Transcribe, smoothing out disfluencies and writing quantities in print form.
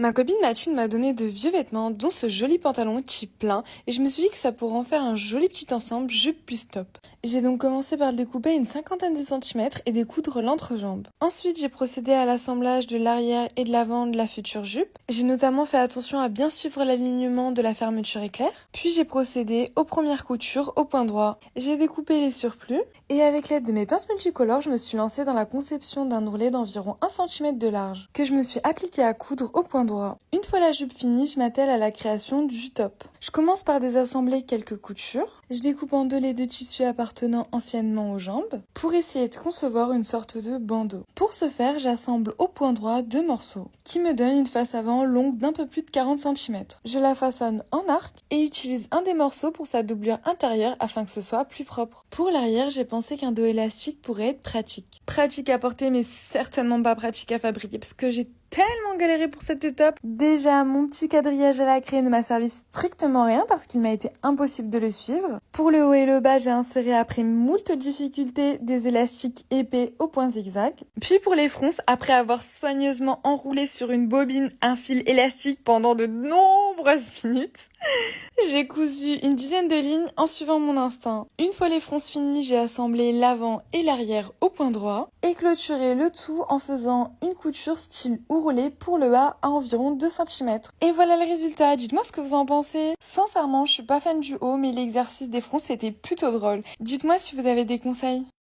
Ma copine Mathilde m'a donné de vieux vêtements, dont ce joli pantalon type plein, et je me suis dit que ça pourrait en faire un joli petit ensemble jupe plus top. J'ai donc commencé par le découper à une cinquantaine de centimètres et découdre l'entrejambe. Ensuite, j'ai procédé à l'assemblage de l'arrière et de l'avant de la future jupe. J'ai notamment fait attention à bien suivre l'alignement de la fermeture éclair. Puis j'ai procédé aux premières coutures au point droit. J'ai découpé les surplus, et avec l'aide de mes pinces multicolores, je me suis lancée dans la conception d'un ourlet d'environ 1 cm de large, que je me suis appliqué à coudre au point droit. Une fois la jupe finie, je m'attelle à la création du top. Je commence par désassembler quelques coutures. Je découpe en deux les deux tissus appartenant anciennement aux jambes pour essayer de concevoir une sorte de bandeau. Pour ce faire, j'assemble au point droit deux morceaux qui me donnent une face avant longue d'un peu plus de 40 cm. Je la façonne en arc et utilise un des morceaux pour sa doublure intérieure afin que ce soit plus propre. Pour l'arrière, j'ai pensé qu'un dos élastique pourrait être pratique. Pratique à porter mais certainement pas pratique à fabriquer parce que j'ai tellement galéré pour cette étape. Déjà, mon petit quadrillage à la craie ne m'a servi strictement rien parce qu'il m'a été impossible de le suivre. Pour le haut et le bas, j'ai inséré après moult difficultés des élastiques épais au point zigzag. Puis pour les fronces, après avoir soigneusement enroulé sur une bobine un fil élastique pendant de nombreuses minutes, j'ai cousu une dizaine de lignes en suivant mon instinct. Une fois les fronces finies, j'ai assemblé l'avant et l'arrière au point droit et clôturé le tout en faisant une couture style ourlet pour le bas à environ 2 cm. Et voilà le résultat, dites-moi ce que vous en pensez. Sincèrement, je suis pas fan du haut, mais l'exercice des fronces était plutôt drôle. Dites-moi si vous avez des conseils.